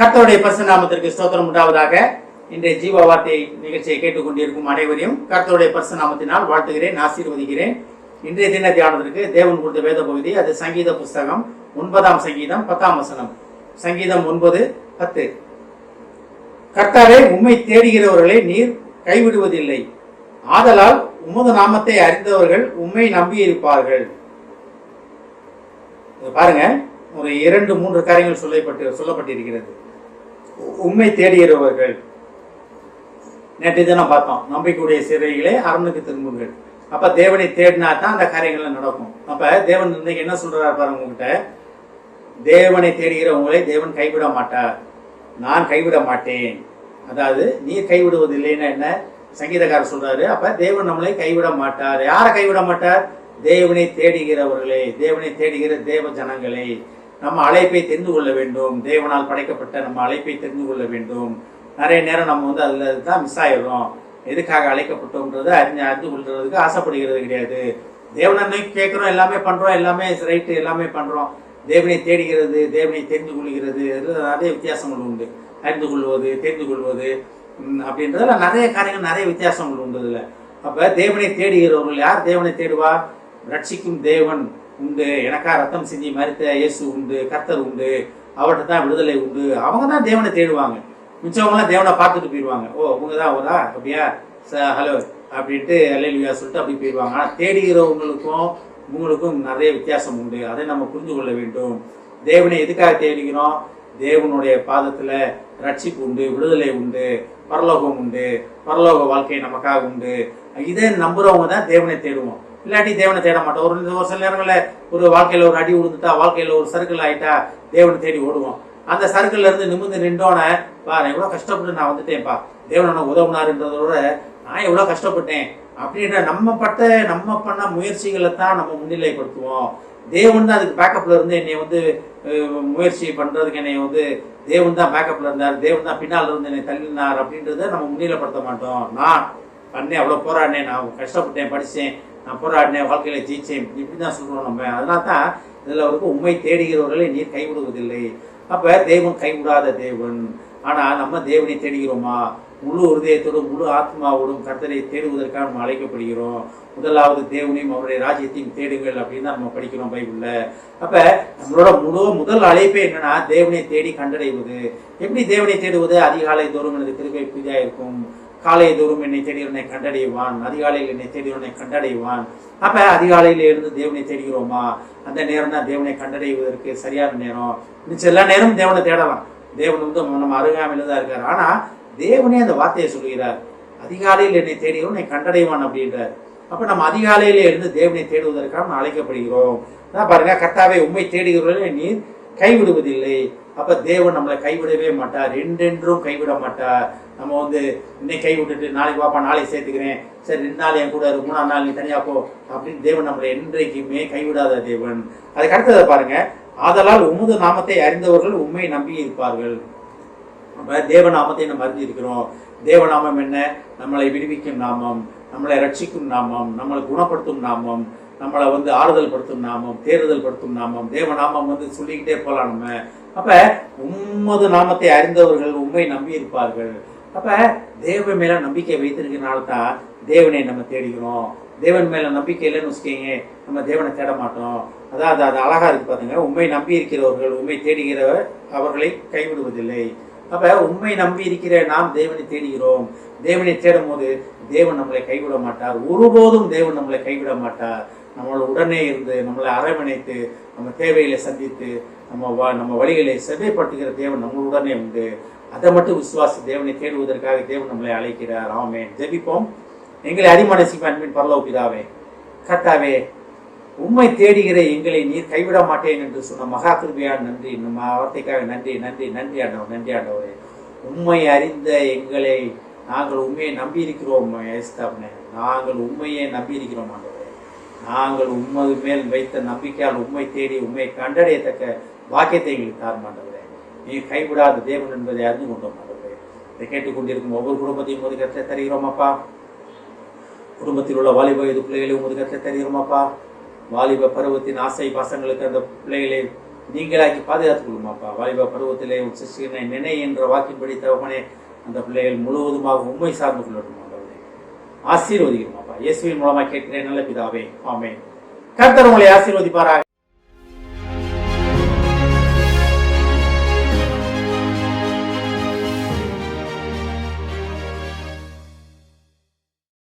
கர்த்தருடைய பரிசுத்த நாமத்திற்கு ஸ்தோத்திரம் உண்டாவதாக. இன்றைய ஜீவ வார்த்தை நிகழ்ச்சியை கேட்டுக்கொண்டிருக்கும் அனைவரையும் கர்த்தருடைய பரிசுத்த நாமத்தினால் வாழ்த்துகிறேன், ஆசீர்வதிக்கிறேன். இன்றைய தின தியானத்திற்கு தேவன் கொடுத்த வேத பகுதி அது சங்கீத புஸ்தகம் 9ஆம் சங்கீதம் 10ஆம் வசனம். சங்கீதம் 9:10. கர்த்தாவே, உம்மை தேடுகிறவர்களை நீர் கைவிடுவதில்லை, ஆதலால் உமது நாமத்தை அறிந்தவர்கள் உம்மை நம்பி இருப்பார்கள். பாருங்க, ஒரு 2-3 காரியங்கள் சொல்லப்பட்டிருக்கிறது. உண்மை தேடுகிறவர்கள், நேற்று தினம் பார்த்தோம், நம்பிக்கையுடைய சிறைகளே அரணுக்கு திரும்புங்கள். அப்ப தேவனை தேடினா தான் அந்த காரியங்கள் நடக்கும். அப்ப தேவன் இன்னைக்கு என்ன சொல்றாரு பாருங்க, உங்ககிட்ட தேவனை தேடுகிறவங்களை தேவன் கைவிட மாட்டார், நான் கைவிட மாட்டேன். அதாவது நீர் கைவிடுவதில்லைன்னா என்ன சங்கீதக்காரர் சொல்றாரு. அப்ப தேவன் நம்மளை கைவிட மாட்டார். யாரை கைவிட மாட்டார்? தேவனை தேடுகிறவர்களே, தேவனை தேடுகிற தேவ ஜனங்களை. நம்ம அழைப்பை தெரிந்து கொள்ள வேண்டும். தேவனால் படைக்கப்பட்ட நம்ம அழைப்பை தெரிந்து கொள்ள வேண்டும். நிறைய நேரம் நம்ம அதுல தான் மிஸ் ஆயிடுறோம். எதுக்காக அழைக்கப்பட்டோம்ன்றதை அறிந்து கொள்றதுக்கு ஆசைப்படுகிறது கிடையாது. தேவனை கேட்கிறோம், எல்லாமே பண்றோம், எல்லாமே ரைட்டு, எல்லாமே பண்றோம். தேவனை தேடுகிறது, தேவனை தெரிந்து கொள்கிறது, நிறைய வித்தியாசங்கள் உண்டு. அறிந்து கொள்வது, தெரிந்து கொள்வது அப்படின்றதுல நிறைய காரியங்கள், நிறைய வித்தியாசங்கள் உண்டு இதுல. அப்ப தேவனை தேடுகிறவர்கள் யார்? தேவனை தேடுவார்? ரட்சிக்கும் தேவன் உண்டு, எனக்கா ரத்தம் சிந்தி மரித்த இயேசு உண்டு, கர்த்தர் உண்டு, அவர்கிட்ட தான் விடுதலை உண்டு. அவங்க தான் தேவனை தேடுவாங்க. மிச்சவங்களாம் தேவனை பார்த்துட்டு போயிடுவாங்க. ஓ, அவங்க தான் அவரா, அப்படியா, ஹலோ அப்படின்ட்டு அல்லேலூயா சொல்லிட்டு அப்படி போயிடுவாங்க. ஆனால் தேடுகிறவங்களுக்கும் உங்களுக்கும் நிறைய வித்தியாசம் உண்டு. அதை நம்ம புரிந்து கொள்ள வேண்டும். தேவனை எதுக்காக தேடுகிறோம்? தேவனுடைய பாதத்துல ரட்சிப்பு உண்டு, விடுதலை உண்டு, பரலோகம் உண்டு, பரலோக வாழ்க்கை நமக்காக உண்டு. இதை நம்புறவங்க தான் தேவனை தேடுவோம். இல்லாட்டி தேவனை தேட மாட்டோம். ஒரு சில நேரங்களில் ஒரு வாழ்க்கையில ஒரு அடி விழுந்துட்டா, வாழ்க்கையில ஒரு சர்க்கிள் ஆயிட்டா தேவனை தேடி ஓடுவோம். அந்த சர்க்கிள்ல இருந்து நிமிர்ந்து நின்றோன, நான் எவ்வளவு கஷ்டப்பட்டு நான் வந்துட்டேன்ப்பா, தேவன் உதவுனாருன்றதோட நான் எவ்வளவு கஷ்டப்பட்டேன் அப்படின்ற நம்ம பண்ண முயற்சிகளை தான் நம்ம முன்னிலைப்படுத்துவோம். தேவன் தான் அதுக்கு பேக்கப்ல இருந்து என்னை முயற்சி பண்றதுக்கு என்னை தேவன் தான் பேக்கப்ல இருந்தார், தேவன் தான் பின்னால் இருந்து என்னை தள்ளினார் அப்படின்றத நம்ம முன்னிலைப்படுத்த மாட்டோம். நான் பண்ணேன், அவ்வளவு போராடினேன், நான் கஷ்டப்பட்டேன், படிச்சேன், நான் போராடினேன், வாழ்க்கையில ஜெயிச்சேன், இப்படிதான் சொல்றோம் நம்ம. அதனால தான் இதுல உண்மை தேடுகிறவர்களை நீர் கைவிடுவதில்லை. அப்ப தேவன் கைவிடாத தேவன். ஆனா நம்ம தேவனை தேடுகிறோமா? முழு ஹிருதயத்தோடும் முழு ஆத்மாவோடும் கர்த்தரை தேடுவதற்காக நம்ம அழைக்கப்படுகிறோம். முதலாவது தேவனையும் அவருடைய ராஜ்யத்தையும் தேடுங்கள் அப்படின்னு நம்ம படிக்கிறோம் பைபிள்ல. அப்ப நம்மளோட முதல் அழைப்பே என்னன்னா தேவனை தேடி கண்டடைவது. எப்படி தேவனை தேடுவது? அதிகாலை தோறும் எனது கிருபை புதிதா இருக்கும், காலை தோறும் என்னை தேடியவனை கண்டடைவான், அதிகாலையில் என்னை தேடியவனை கண்டடைவான். அப்ப அதிகாலையில இருந்து தேவனை தேடுகிறோமா? அந்த நேரம் தான் தேவனை கண்டடைவதற்கு சரியான நேரம். மிச்சம் எல்லா நேரமும் தேவனை தேடலாம். தேவன் நம்ம அருகாமையில தான் இருக்காரு. ஆனா தேவனே அந்த வார்த்தையை சொல்கிறார், அதிகாலையில் என்னை தேடியவனை கண்டடைவான் அப்படின்றார். அப்ப நம்ம அதிகாலையில இருந்து தேவனை தேடுவதற்காக நம்ம அழைக்கப்படுகிறோம். அதான் பாருங்க, கர்த்தாவே உம்மை தேடுகிறவர்களை நீர் கைவிடுவதில்லை. அப்ப தேவன் நம்மளை கைவிடவே மாட்டார், என்றென்றும் கைவிட மாட்டார். நம்ம இன்னைக்கு கை விட்டுட்டு நாளைக்கு பாப்பா, நாளைக்கு சேர்த்துக்கிறேன், சரி 2 நாள் என் கூட 3ஆம் நாள் நீ தனியா போ அப்படின்னு தேவன் நம்மளை என்றைக்குமே கைவிடாத தேவன். அதுக்கு அடுத்ததை பாருங்க, ஆதலால் உமது நாமத்தை அறிந்தவர்கள் உண்மை நம்பி இருப்பார்கள். நம்ம தேவ நாமத்தை நம்ம அறிஞ்சிருக்கிறோம். தேவநாமம் என்ன? நம்மளை விடுவிக்கும் நாமம், நம்மளை ரட்சிக்கும் நாமம், நம்மளை குணப்படுத்தும் நாமம், நம்மளை ஆறுதல் படுத்தும் நாமம், தேறுதல் படுத்தும் நாமம். தேவநாமம் சொல்லிக்கிட்டே போகலாம் நம்ம. அப்ப உம்மது நாமத்தை அறிந்தவர்கள் உண்மை நம்பி இருப்பார்கள். அப்ப தேவ மேல நம்பிக்கை வைத்திருக்கிறனால தான் தேவனை நம்ம தேடுகிறோம். தேவன் மேல நம்பிக்கை இல்லைன்னு வச்சுக்கோங்க, நம்ம தேவனை தேட மாட்டோம். அதாவது அது அழகா இருக்கு பாருங்க, உண்மை நம்பி இருக்கிறவர்கள் உண்மை தேடுகிறவர் அவர்களை கைவிடுவதில்லை. அப்ப உண்மை நம்பி இருக்கிற நாம் தேவனை தேடுகிறோம். தேவனை தேடும் போது தேவன் நம்மளை கைவிட மாட்டார். ஒருபோதும் தேவன் நம்மளை கைவிட மாட்டார். நம்மளோட உடனே இருந்து நம்மளை அரவணைத்து நம்ம தேவைகளை சந்தித்து நம்ம வழிகளை செவ்வைப்படுத்துகிற தேவன் நம்மளுடனே உண்டு. அதை மட்டும் விசுவாசி தேவனை தேடுவதற்காக தேவன் நம்மளை அழைக்கிறார். ஆமென். ஜெபிப்போம். எங்களை அதிமனசிப்பு அன்பின் பரலோக பிதாவே, கர்த்தாவே, உம்மை தேடுகிற எங்களை நீர் கைவிட மாட்டேன் என்று சொன்ன மகா கிருபையான நன்றி. நம்ம வார்த்தைக்காக நன்றி நன்றி நன்றி ஆண்டவர், நன்றி ஆண்டவரே. உண்மை அறிந்த எங்களை நாங்கள் உண்மையை நம்பி இருக்கிறோம். நாங்கள் உண்மையை நம்பி இருக்கிறோம் ஆண்டவரே. நாங்கள் உண்மை மேல் வைத்த நம்பிக்கையால் உண்மை தேடி உண்மை கண்டடையத்தக்க வாக்கியத்தை எங்களுக்கு தாரும் ஆண்டவரே. நீ கைவிடாத தேவன் என்பதை அறிந்து கொண்டோம் ஆண்டவரே. இதை கேட்டுக்கொண்டிருக்கும் ஒவ்வொரு குடும்பத்தையும் உமது கருத்தை தருகிறோம் அப்பா. குடும்பத்தில் உள்ள வாலிப வயது பிள்ளைகளை உமது கருத்தை தருகிறோம் அப்பா. வாலிப பருவத்தின் ஆசை பாசங்களுக்கு அந்த பிள்ளைகளை நீங்களாக்கி பாதுகாத்துக் கொள்ளுமாப்பா. வாலிப பருவத்திலே உச்சின நினை என்ற வாக்கின்படி தகப்பனே அந்த பிள்ளைகள் முழுவதுமாக உண்மை சார்ந்து கொள்ளட்டும் ஆண்டவரே. ஆசீர்வதிக்கிறோமாப்பா. இயேசுவின் மூலமாக கேட்கிறேன் நல்ல பிதாவே, ஆமென். கர்த்தர் உங்களை ஆசீர்வதிப்பாராக.